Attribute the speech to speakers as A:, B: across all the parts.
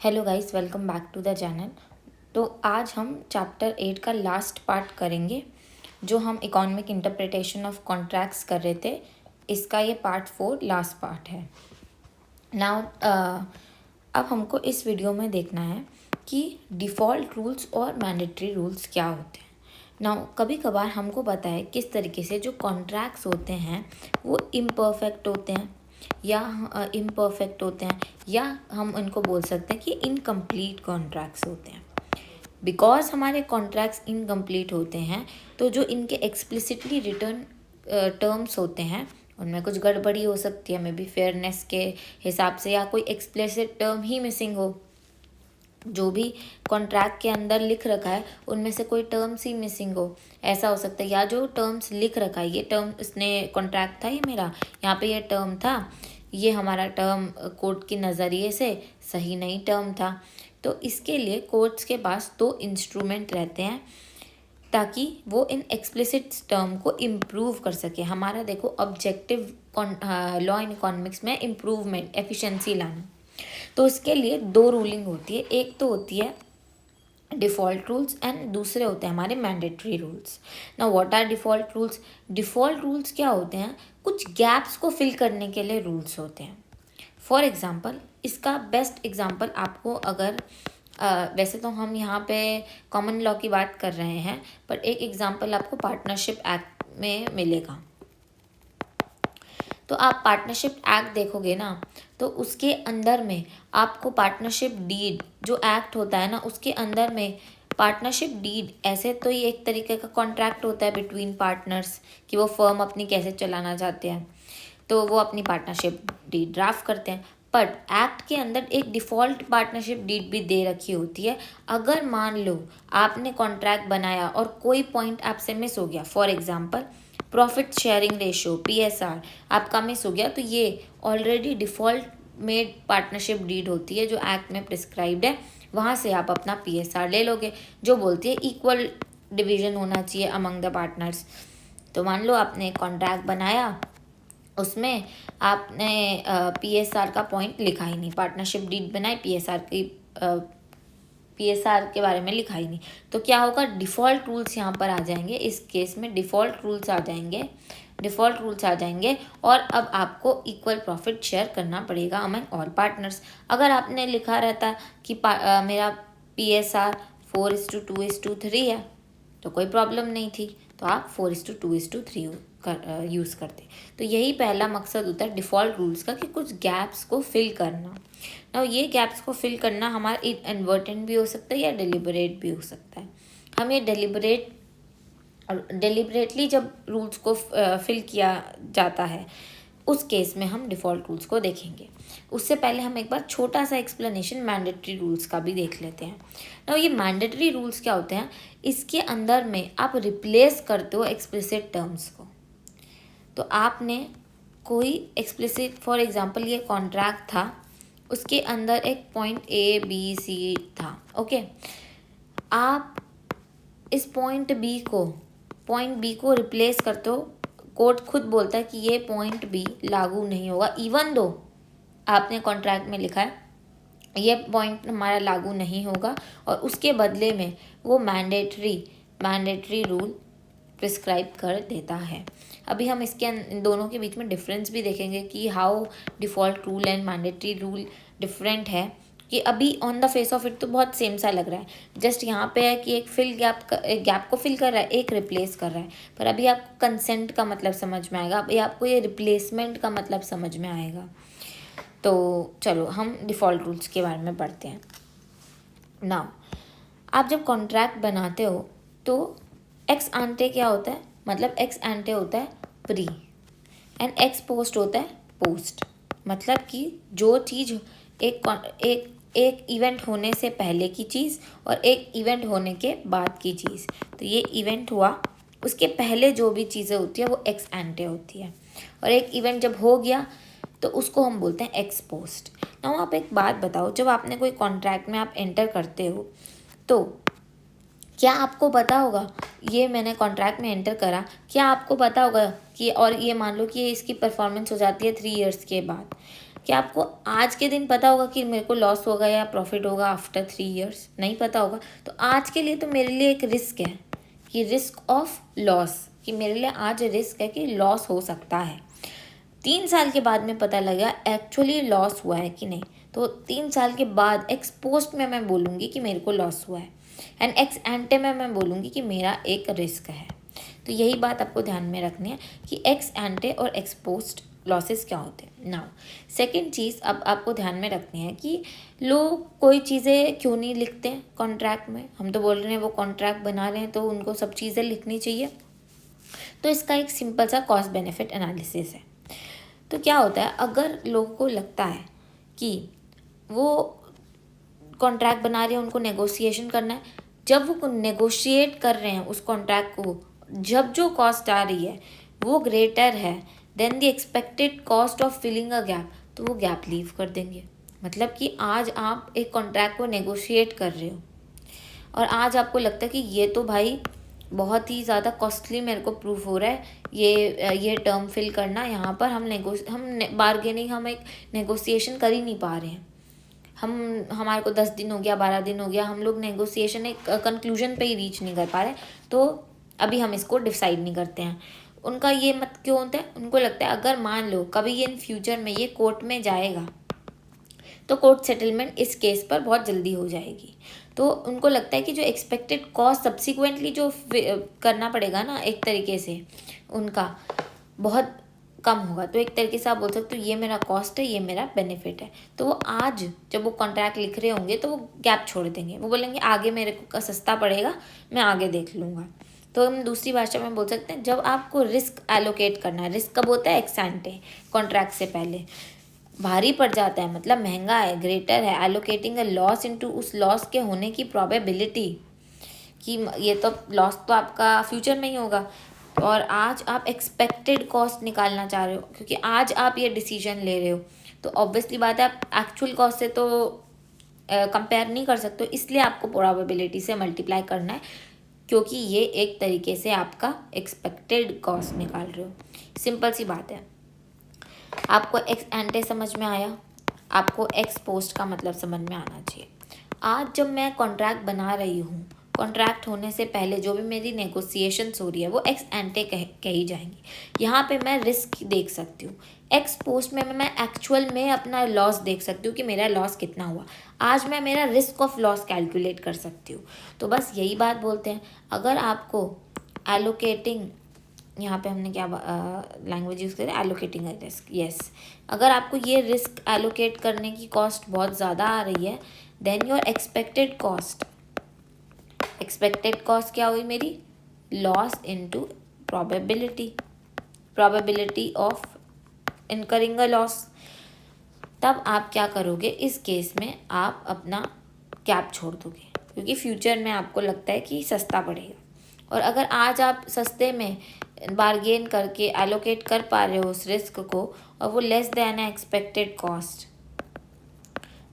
A: Hello guys, welcome back to the channel. तो आज हम चैप्टर 8 का लास्ट पार्ट करेंगे, जो हम इकोनॉमिक इंटरप्रिटेशन ऑफ कॉन्ट्रैक्ट्स कर रहे थे। इसका ये पार्ट 4 लास्ट पार्ट है। नाउ अब हमको इस वीडियो में देखना है कि डिफ़ॉल्ट रूल्स और मैंडेटरी रूल्स क्या होते हैं। नाउ कभी कभार हमको पता है किस तरीके से जो कॉन्ट्रैक्ट्स होते हैं वो इम्परफेक्ट होते हैं या हम इनको बोल सकते हैं कि इनकम्प्लीट कॉन्ट्रैक्ट्स होते हैं। बिकॉज हमारे कॉन्ट्रैक्ट्स इनकम्प्लीट होते हैं तो जो इनके एक्सप्लिसिटली रिटर्न टर्म्स होते हैं उनमें कुछ गड़बड़ी हो सकती है, मे बी फेयरनेस के हिसाब से, या कोई एक्सप्लिसिट टर्म ही मिसिंग हो। जो भी कॉन्ट्रैक्ट के अंदर लिख रखा है उनमें से कोई टर्म्स ही मिसिंग हो, ऐसा हो सकता है। या जो टर्म्स लिख रखा है, ये टर्म इसने कॉन्ट्रैक्ट था, ये मेरा यहाँ पे ये टर्म था, ये हमारा टर्म कोर्ट के नज़रिए से सही नहीं टर्म था। तो इसके लिए कोर्ट्स के पास 2 इंस्ट्रूमेंट रहते हैं ताकि वो इन एक्सप्लिसिट टर्म को इम्प्रूव कर सके। हमारा देखो ऑब्जेक्टिव लॉ इन इकोनॉमिक्स में इम्प्रूवमेंट, एफिशिएंसी लाना। तो इसके लिए 2 रूलिंग होती है, एक तो होती है डिफ़ॉल्ट रूल्स एंड दूसरे होते हैं हमारे मैंडेटरी रूल्स। ना what are default rules? Default rules क्या होते हैं? कुछ गैप्स को फिल करने के लिए रूल्स होते हैं। फॉर एग्ज़ाम्पल, इसका बेस्ट एग्ज़ाम्पल आपको अगर वैसे तो हम यहाँ पे कॉमन लॉ की बात कर रहे हैं, पर एक एग्ज़ाम्पल आपको पार्टनरशिप एक्ट में मिलेगा। तो आप पार्टनरशिप एक्ट देखोगे ना, तो उसके अंदर में आपको पार्टनरशिप डीड जो एक्ट होता है ना, उसके अंदर में पार्टनरशिप डीड, ऐसे तो ये एक तरीके का कॉन्ट्रैक्ट होता है बिटवीन पार्टनर्स कि वो फर्म अपनी कैसे चलाना चाहते हैं, तो वो अपनी पार्टनरशिप डीड ड्राफ्ट करते हैं। बट एक्ट के अंदर एक डिफ़ॉल्ट पार्टनरशिप डीड भी दे रखी होती है। अगर मान लो आपने कॉन्ट्रैक्ट बनाया और कोई पॉइंट आपसे मिस हो गया, for example profit sharing ratio PSR आपका मिस हो गया, तो ये already default made partnership deed होती है जो एक्ट में प्रिस्क्राइब्ड है। वहाँ से आप अपना PSR ले लोगे, जो बोलती है इक्वल डिवीजन होना चाहिए अमंग द पार्टनर्स। तो मान लो आपने कॉन्ट्रैक्ट बनाया, उसमें आपने PSR का पॉइंट लिखा ही नहीं, पार्टनरशिप डीड बनाई, PSR के बारे में लिखा ही नहीं, तो क्या होगा? डिफ़ॉल्ट रूल्स यहाँ पर आ जाएंगे। इस केस में डिफ़ॉल्ट रूल्स आ जाएंगे और अब आपको इक्वल प्रॉफिट शेयर करना पड़ेगा अमंग ऑल पार्टनर्स। अगर आपने लिखा रहता कि मेरा PSR 4:2:3 है तो कोई प्रॉब्लम नहीं थी, तो आप 4:2:3 यूज़ करते। तो यही पहला मकसद होता है डिफ़ॉल्ट रूल्स का, कि कुछ गैप्स को फिल करना। ना ये गैप्स को फिल करना हमारा इनएडवर्टेंट भी हो सकता है या डेलिबरेट भी हो सकता है। हम ये डेलिबरेटली जब रूल्स को फिल किया जाता है, उस केस में हम डिफ़ॉल्ट रूल्स को देखेंगे। उससे पहले हम एक बार छोटा सा एक्सप्लेनेशन मैंडेटरी रूल्स का भी देख लेते हैं। ना ये मैंडेटरी रूल्स क्या होते हैं? इसके अंदर में आप रिप्लेस करते हो एक्सप्लिसिट टर्म्स को। तो आपने कोई एक्सप्लिसिट, फॉर एग्जांपल ये कॉन्ट्रैक्ट था, उसके अंदर एक पॉइंट ABC था, ओके। आप इस पॉइंट बी को रिप्लेस करते हो। कोर्ट खुद बोलता है कि ये पॉइंट बी लागू नहीं होगा, इवन दो आपने कॉन्ट्रैक्ट में लिखा है ये पॉइंट हमारा लागू नहीं होगा, और उसके बदले में वो मैंडेटरी रूल प्रिस्क्राइब कर देता है। अभी हम इन दोनों के बीच में डिफरेंस भी देखेंगे कि how default rule and mandatory rule different है। कि अभी on the face of it तो बहुत सेम सा लग रहा है, जस्ट यहाँ पे है कि एक गैप को फिल कर रहा है, एक रिप्लेस कर रहा है। पर अभी आपको कंसेंट का मतलब समझ में आएगा, अभी आपको ये रिप्लेसमेंट का मतलब समझ में आएगा। तो चलो हम डिफ़ॉल्ट रूल्स के बारे में पढ़ते हैं। नाउ आप जब कॉन्ट्रैक्ट बनाते हो तो एक्स आंटे क्या होता है? मतलब एक्स आंटे होता है प्री एंड एक्स पोस्ट होता है पोस्ट। मतलब कि जो चीज़ एक इवेंट होने से पहले की चीज़ और एक इवेंट होने के बाद की चीज़। तो ये इवेंट हुआ, उसके पहले जो भी चीज़ें होती है वो एक्स एंटे होती है, और एक इवेंट जब हो गया तो उसको हम बोलते हैं एक्स पोस्ट। नाउ आप एक बात बताओ, जब आपने कोई कॉन्ट्रैक्ट में आप एंटर करते हो तो क्या आपको पता होगा, ये मैंने कॉन्ट्रैक्ट में एंटर करा, क्या आपको पता होगा कि, और ये मान लो कि इसकी परफॉर्मेंस हो जाती है 3 इयर्स के बाद, क्या आपको आज के दिन पता होगा कि मेरे को लॉस होगा या प्रॉफिट होगा आफ्टर 3 years? नहीं पता होगा। तो आज के लिए तो मेरे लिए एक रिस्क है कि रिस्क ऑफ लॉस, कि मेरे लिए आज रिस्क है कि लॉस हो सकता है। 3 साल के बाद में पता लगा एक्चुअली लॉस हुआ है कि नहीं, तो 3 साल के बाद एक्स पोस्ट में मैं बोलूँगी कि मेरे को लॉस हुआ है, एंड एक्स एंटे में मैं बोलूँगी कि मेरा एक रिस्क है। तो यही बात आपको ध्यान में रखनी है कि एक्स एंटे और एक्स पोस्ट लॉसेस क्या होते हैं। नाउ सेकंड चीज़ अब आपको ध्यान में रखनी है कि लोग कोई चीज़ें क्यों नहीं लिखते हैं कॉन्ट्रैक्ट में। हम तो बोल रहे हैं वो कॉन्ट्रैक्ट बना रहे हैं तो उनको सब चीज़ें लिखनी चाहिए। तो इसका एक सिंपल सा कॉस्ट बेनिफिट एनालिसिस है। तो क्या होता है, अगर लोगों को लगता है कि वो कॉन्ट्रैक्ट बना रहे हैं, उनको नेगोशिएशन करना है, जब वो नेगोशिएट कर रहे हैं उस कॉन्ट्रैक्ट को, जब जो कॉस्ट आ रही है वो ग्रेटर है than the expected cost of filling a gap, तो वो गैप लीव कर देंगे। मतलब कि आज आप एक कॉन्ट्रैक्ट को नेगोशिएट कर रहे हो और आज आपको लगता है कि ये तो भाई बहुत ही ज़्यादा कॉस्टली मेरे को प्रूफ हो रहा है, ये टर्म फिल करना, यहाँ पर हम बार्गेनिंग, हम एक नेगोशिएशन कर ही नहीं पा रहे हैं। हमारे को 10 दिन हो गया, 12 दिन हो गया, हम लोग नेगोशिएशन एक कंक्लूजन पे ही रीच नहीं कर पा रहे, तो अभी हम इसको डिसाइड नहीं करते हैं। उनका ये मत क्यों होता है, उनको लगता है अगर मान लो कभी ये इन फ्यूचर में ये कोर्ट में जाएगा तो कोर्ट सेटलमेंट इस केस पर बहुत जल्दी हो जाएगी। तो उनको लगता है कि जो एक्सपेक्टेड कॉस्ट सब्सिक्वेंटली जो करना पड़ेगा ना, एक तरीके से उनका बहुत कम होगा। तो एक तरीके से आप बोल सकते हो ये मेरा कॉस्ट है, ये मेरा बेनिफिट है। तो वो आज जब वो कॉन्ट्रैक्ट लिख रहे होंगे तो वो गैप छोड़ देंगे, वो बोलेंगे आगे मेरे को सस्ता पड़ेगा, मैं आगे देख लूँगा। तो हम दूसरी भाषा में बोल सकते हैं, जब आपको रिस्क एलोकेट करना है, रिस्क कब होता है, एक्स एंटे, कॉन्ट्रैक्ट से पहले भारी पड़ जाता है, मतलब महंगा है, ग्रेटर है, एलोकेटिंग अ लॉस इनटू, उस लॉस के होने की प्रोबेबिलिटी कि ये तो लॉस तो आपका फ्यूचर में ही होगा, और आज आप एक्सपेक्टेड कॉस्ट निकालना चाह रहे हो क्योंकि आज आप ये डिसीजन ले रहे हो, तो ऑब्वियसली बात है आप एक्चुअल कॉस्ट से तो कंपेयर नहीं कर सकते, इसलिए आपको प्रोबेबिलिटी से मल्टीप्लाई करना है क्योंकि ये एक तरीके से आपका एक्सपेक्टेड कॉस्ट निकाल रहे हो। सिंपल सी बात है। आपको एक्स एंटे समझ में आया, आपको एक्स पोस्ट का मतलब समझ में आना चाहिए। आज जब मैं कॉन्ट्रैक्ट बना रही हूँ, कॉन्ट्रैक्ट होने से पहले जो भी मेरी नेगोशिएशंस हो रही है वो एक्स एंटे कही जाएंगी। यहाँ पे मैं रिस्क देख सकती हूँ, एक्स पोस्ट में मैं एक्चुअल में अपना लॉस देख सकती हूँ कि मेरा लॉस कितना हुआ। आज मैं मेरा रिस्क ऑफ लॉस कैलकुलेट कर सकती हूँ। तो बस यही बात बोलते हैं, अगर आपको एलोकेटिंग, यहाँ पे हमने क्या लैंग्वेज यूज़ करें, एलोकेटिंग रिस्क, यस, अगर आपको ये रिस्क एलोकेट करने की कॉस्ट बहुत ज़्यादा आ रही है देन योर एक्सपेक्टेड कॉस्ट क्या हुई मेरी, loss into probability of incurring a loss. तब आप क्या करोगे, इस केस में आप अपना गैप छोड़ दोगे क्योंकि फ्यूचर में आपको लगता है कि सस्ता पड़ेगा, और अगर आज आप सस्ते में बार्गेन करके एलोकेट कर पा रहे हो उस रिस्क को और वो लेस देन एक्सपेक्टेड कॉस्ट,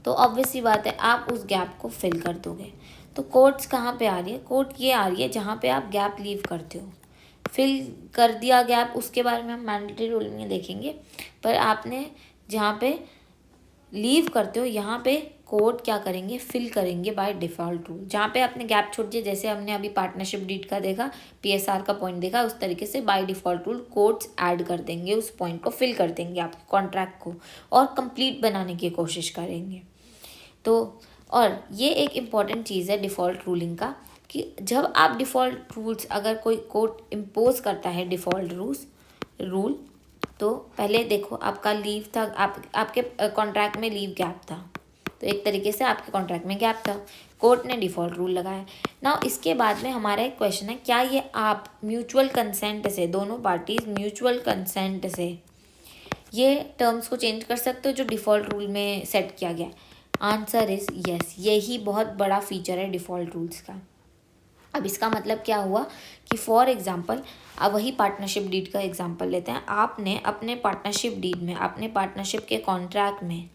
A: तो ऑब्वियसली बात है आप उस गैप को फिल कर दोगे। तो कोर्ट्स कहाँ पे आ रही है, कोर्ट ये आ रही है जहाँ पे आप गैप लीव करते हो, फिल कर दिया गैप, उसके बारे में हम मैंडेटरी रूल में देखेंगे, पर आपने जहाँ पे लीव करते हो यहाँ पे कोर्ट क्या करेंगे, फिल करेंगे बाय डिफ़ॉल्ट रूल। जहाँ पे आपने गैप छोड़ दिया, जैसे हमने अभी पार्टनरशिप डीड का देखा, पीएसआर का पॉइंट देखा, उस तरीके से by default rule courts add कर देंगे, उस पॉइंट को फिल कर देंगे आपके कॉन्ट्रैक्ट को और कंप्लीट बनाने की कोशिश करेंगे। तो और ये एक इम्पॉर्टेंट चीज़ है डिफ़ॉल्ट रूलिंग का, कि जब आप डिफ़ॉल्ट रूल्स, अगर कोई कोर्ट इम्पोज करता है डिफ़ॉल्ट रूल, तो पहले देखो आपका लीव था, आपके कॉन्ट्रैक्ट में लीव गैप था, तो एक तरीके से आपके कॉन्ट्रैक्ट में गैप था, कोर्ट ने डिफ़ॉल्ट रूल लगाया। ना इसके बाद में हमारा एक क्वेश्चन है, क्या ये आप म्यूचुअल कंसेंट से, दोनों पार्टीज म्यूचुअल कंसेंट से ये टर्म्स को चेंज कर सकते हो जो डिफ़ॉल्ट रूल में सेट किया गया? Answer is yes. यही बहुत बड़ा फीचर है डिफ़ॉल्ट रूल्स का। अब इसका मतलब क्या हुआ कि फॉर एग्जांपल, अब वही पार्टनरशिप डीड का एग्जांपल लेते हैं। आपने अपने पार्टनरशिप डीड में, अपने पार्टनरशिप के कॉन्ट्रैक्ट में,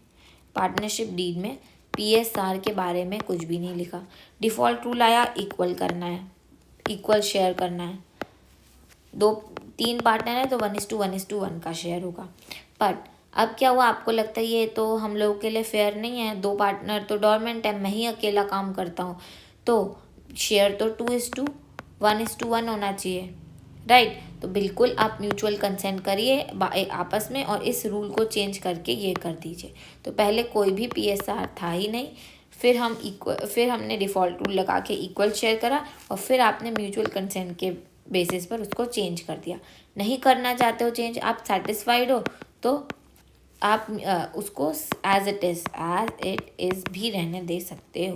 A: पार्टनरशिप डीड में पीएसआर के बारे में कुछ भी नहीं लिखा। डिफ़ॉल्ट रूल आया, इक्वल करना है, इक्वल शेयर करना है, 2-3 पार्टनर है तो 1:1:1 का शेयर होगा। बट अब क्या हुआ, आपको लगता है ये तो हम लोगों के लिए फेयर नहीं है, 2 पार्टनर तो डोरमेंट है, मैं ही अकेला काम करता हूँ, तो शेयर तो 2:1:1 होना चाहिए, राइट। तो बिल्कुल आप म्यूचुअल कंसेंट करिए आपस में और इस रूल को चेंज करके ये कर दीजिए। तो पहले कोई भी PSR था ही नहीं, फिर हमने डिफ़ॉल्ट रूल लगा के इक्वल शेयर करा और फिर आपने म्यूचुअल कंसेंट के बेसिस पर उसको चेंज कर दिया। नहीं करना चाहते हो चेंज, आप सेटिस्फाइड हो, तो आप उसको एज इट इज़ भी रहने दे सकते हो।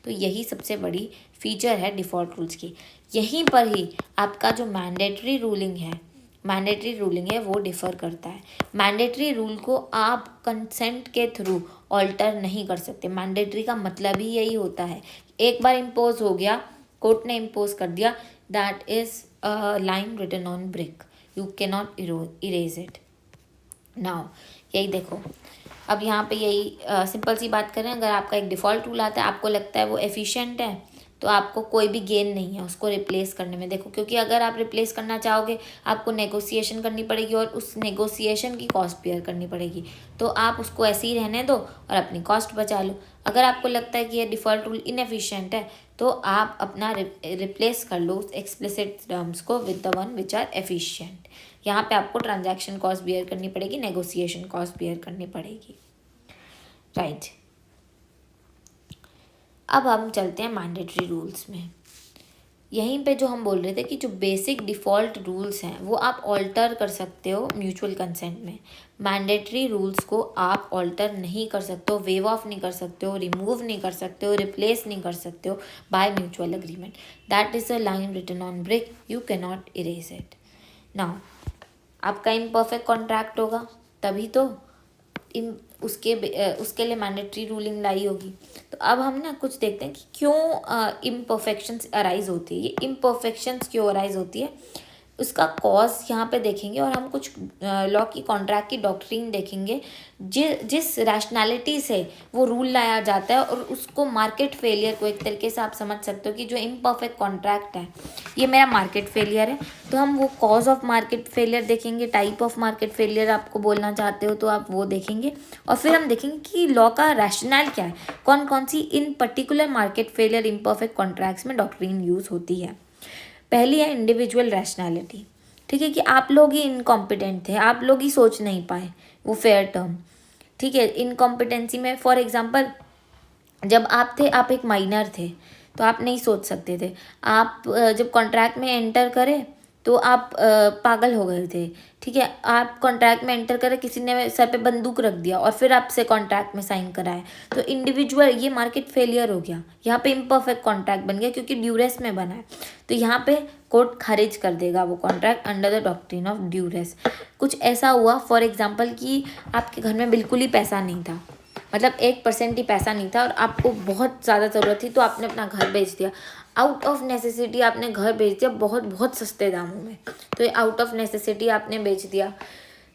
A: तो यही सबसे बड़ी फीचर है डिफ़ॉल्ट रूल्स की। यहीं पर ही आपका जो मैंडेटरी रूलिंग है वो डिफ़र करता है। मैंडेटरी रूल को आप कंसेंट के थ्रू ऑल्टर नहीं कर सकते। मैंडेटरी का मतलब ही यही होता है, एक बार इम्पोज हो गया, कोर्ट ने इम्पोज कर दिया, that is line written on brick, you cannot erase it. Now यही देखो, अब यहाँ पे यही सिंपल सी बात करें, अगर आपका एक डिफ़ॉल्ट रूल आता है, आपको लगता है वो एफिशिएंट है, तो आपको कोई भी गेन नहीं है उसको रिप्लेस करने में। देखो, क्योंकि अगर आप रिप्लेस करना चाहोगे आपको नेगोशिएशन करनी पड़ेगी और उस नेगोशिएशन की कॉस्ट बेयर करनी पड़ेगी, तो आप उसको ऐसे ही रहने दो और अपनी कॉस्ट बचा लो। अगर आपको लगता है कि ये डिफ़ॉल्ट रूल इनएफिशिएंट है, तो आप अपना रिप्लेस कर लो उस एक्सप्लिसिट टर्म्स को with the one which are efficient. यहाँ पे आपको ट्रांजैक्शन कॉस्ट बियर करनी पड़ेगी, नेगोशिएशन कॉस्ट बियर करनी पड़ेगी, राइट। अब हम चलते हैं मैंडेटरी रूल्स में। यहीं पे जो हम बोल रहे थे कि जो बेसिक डिफ़ॉल्ट रूल्स हैं वो आप ऑल्टर कर सकते हो म्यूचुअल कंसेंट में। मैंडेटरी रूल्स को आप ऑल्टर नहीं कर सकते हो, वेव ऑफ नहीं कर सकते हो, रिमूव नहीं कर सकते हो, रिप्लेस नहीं कर सकते हो by mutual agreement. That is a line written on brick, you can not erase it. Now आपका इम्परफेक्ट कॉन्ट्रैक्ट होगा तभी तो उसके लिए मैंडेटरी रूलिंग लाई होगी। तो अब हम ना कुछ देखते हैं कि क्यों इम्परफेक्शंस अराइज होती है, ये इम्परफेक्शंस क्यों अराइज होती है, उसका कॉज यहाँ पे देखेंगे और हम कुछ लॉ की कॉन्ट्रैक्ट की डॉक्ट्रिन देखेंगे जिस रैशनैलिटी से वो रूल लाया जाता है, और उसको मार्केट फेलियर को एक तरीके से आप समझ सकते हो कि जो इम्परफेक्ट कॉन्ट्रैक्ट है ये मेरा मार्केट फेलियर है। तो हम वो कॉज ऑफ मार्केट फेलियर देखेंगे, टाइप ऑफ मार्केट फेलियर आपको बोलना चाहते हो तो आप वो देखेंगे, और फिर हम देखेंगे कि लॉ का रैशनल क्या है, कौन कौन सी in particular market failure imperfect contracts में डॉक्ट्रिन यूज़ होती है। पहली है इंडिविजुअल रैशनैलिटी, ठीक है, कि आप लोग ही इनकॉम्पिटेंट थे, आप लोग ही सोच नहीं पाए, वो फेयर टर्म, ठीक है। इनकॉम्पिटेंसी में फॉर एग्जांपल जब आप थे, आप एक माइनर थे तो आप नहीं सोच सकते थे, आप जब कॉन्ट्रैक्ट में एंटर करें तो आप पागल हो गए थे, ठीक है। आप कॉन्ट्रैक्ट में एंटर करें, किसी ने सर पे बंदूक रख दिया और फिर आपसे कॉन्ट्रैक्ट में साइन कराए, तो इंडिविजुअल ये मार्केट फेलियर हो गया, यहाँ पे इम्परफेक्ट कॉन्ट्रैक्ट बन गया क्योंकि ड्यूरेस में बना है। तो यहाँ पे कोर्ट खारिज कर देगा वो contract under the doctrine of duress. कुछ ऐसा हुआ फॉर एग्जाम्पल कि आपके घर में बिल्कुल ही पैसा नहीं था, मतलब 1% ही पैसा नहीं था और आपको बहुत ज़्यादा ज़रूरत थी, तो आपने अपना घर बेच दिया, आउट ऑफ नेसेसिटी आपने घर बेच दिया बहुत बहुत सस्ते दामों में, तो ये आउट ऑफ नेसेसिटी आपने बेच दिया।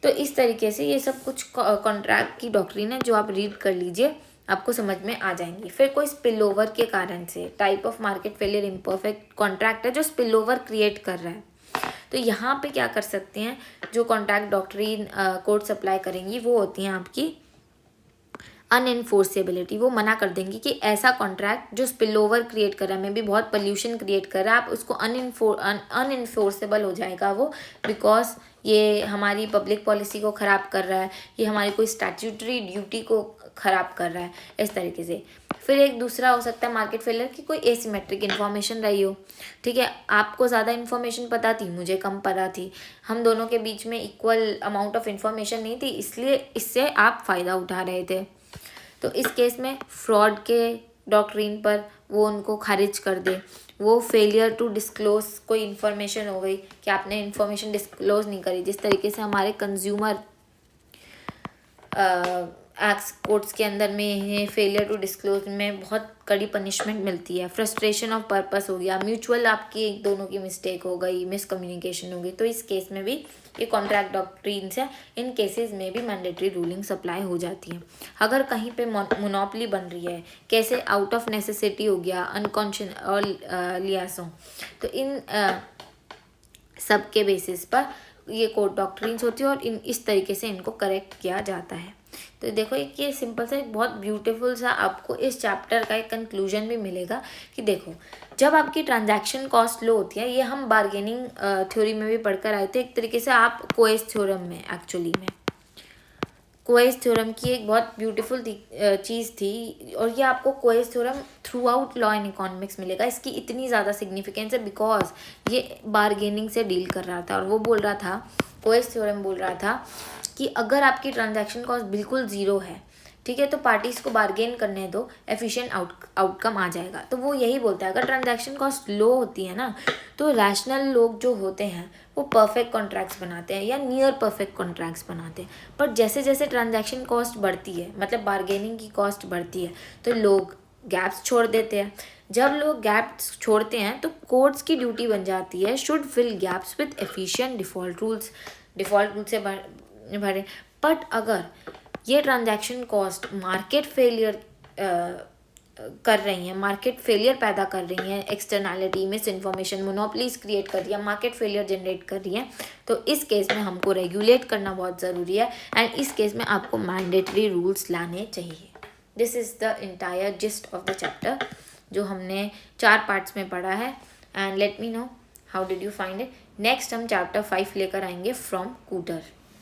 A: तो इस तरीके से ये सब कुछ कॉन्ट्रैक्ट की डॉक्ट्रिन है जो आप रीड कर लीजिए, आपको समझ में आ जाएंगी। फिर कोई स्पिल ओवर के कारण से, type of market failure imperfect contract है जो स्पिल ओवर क्रिएट कर रहा है, तो यहाँ पे क्या कर सकते हैं, जो कॉन्ट्रैक्ट डॉक्ट्रिन कोर्ट सप्लाई करेंगी वो होती हैं आपकी अनइन्फोर्सेबिलिटी। वो मना कर देंगी कि ऐसा कॉन्ट्रैक्ट जो स्पिल ओवर क्रिएट कर रहा है, मे बी बहुत पोल्यूशन क्रिएट कर रहा है, आप उसको अनइन्फोर्सेबल हो जाएगा वो, बिकॉज ये हमारी पब्लिक पॉलिसी को ख़राब कर रहा है, ये हमारी कोई स्टैट्यूटरी ड्यूटी को ख़राब कर रहा है, इस तरीके से। फिर एक दूसरा हो सकता है मार्केट फेलियर की कोई एसिमेट्रिक इन्फॉर्मेशन रही हो, ठीक है, आपको ज़्यादा इन्फॉर्मेशन पता थी, मुझे कम पता थी, हम दोनों के बीच में इक्वल अमाउंट ऑफ इन्फॉर्मेशन नहीं थी, इसलिए इससे आप फ़ायदा उठा रहे थे। तो इस केस में फ्रॉड के डॉक्ट्रिन पर वो उनको खारिज कर दे, वो फेलियर टू डिस्क्लोज कोई इन्फॉर्मेशन हो गई कि आपने इन्फॉर्मेशन डिस्क्लोज नहीं करी, जिस तरीके से हमारे कंज्यूमर एक्ट कोर्ट्स के अंदर में फेलियर टू डिस्क्लोज में बहुत कड़ी पनिशमेंट मिलती है। फ्रस्ट्रेशन ऑफ पर्पस हो गया, म्यूचुअल आपकी दोनों की मिस्टेक हो गई, मिसकम्युनिकेशन हो गई, तो इस केस में भी ये कॉन्ट्रैक्ट डॉक्ट्रिन्स है, इन केसेस में भी मैंडेटरी रूलिंग सप्लाई हो जाती है। अगर कहीं पे मोनोपली बन रही है, कैसे आउट ऑफ नेसेसिटी हो गया, अनकॉन्शियस और लियासों, तो इन सब के बेसिस पर ये कोर्ट डॉक्ट्रिन्स होती है और इस तरीके से इनको करेक्ट किया जाता है। तो देखो एक ये सिंपल सा एक बहुत ब्यूटीफुल सा आपको इस चैप्टर का एक कंक्लूजन भी मिलेगा कि देखो जब आपकी ट्रांजैक्शन कॉस्ट लो होती है, ये हम बार्गेनिंग थ्योरी में भी पढ़कर आए थे, एक तरीके से आप कोएस थ्योरम में एक्चुअली में कोएस थ्योरम की एक बहुत ब्यूटीफुल चीज़ थी, और ये आपको Coase theorem throughout law and economics मिलेगा। इसकी इतनी ज़्यादा सिग्निफिकेंस है बिकॉज ये बार्गेनिंग से डील कर रहा था, और वो बोल रहा था, कोएस थ्योरम बोल रहा था कि अगर आपकी ट्रांजैक्शन कॉस्ट बिल्कुल ज़ीरो है, ठीक है, तो पार्टीज़ को बार्गेन करने दो, एफिशिएंट आउटकम आ जाएगा। तो वो यही बोलता है अगर ट्रांजैक्शन कॉस्ट लो होती है ना, तो रैशनल लोग जो होते हैं वो परफेक्ट कॉन्ट्रैक्ट्स बनाते हैं या नियर परफेक्ट कॉन्ट्रैक्ट्स बनाते हैं। पर जैसे जैसे ट्रांजैक्शन कॉस्ट बढ़ती है, मतलब बार्गेनिंग की कॉस्ट बढ़ती है, तो लोग गैप्स छोड़ देते हैं। जब लोग गैप्स छोड़ते हैं तो कोर्ट्स की ड्यूटी बन जाती है should fill gaps with efficient default rules से भरे। बट अगर ये ट्रांजैक्शन कॉस्ट मार्केट फेलियर कर रही हैं, मार्केट फेलियर पैदा कर रही हैं, externality, miss information, monopolies create कर रही है, मार्केट फेलियर जनरेट कर रही है, तो इस केस में हमको रेगुलेट करना बहुत ज़रूरी है, एंड इस केस में आपको मैंडेटरी रूल्स लाने चाहिए। This is the entire gist of the chapter जो हमने 4 पार्ट्स में पढ़ा है, and let me know how did you find it. Next हम चैप्टर 5 लेकर आएंगे फ्रॉम कूटर।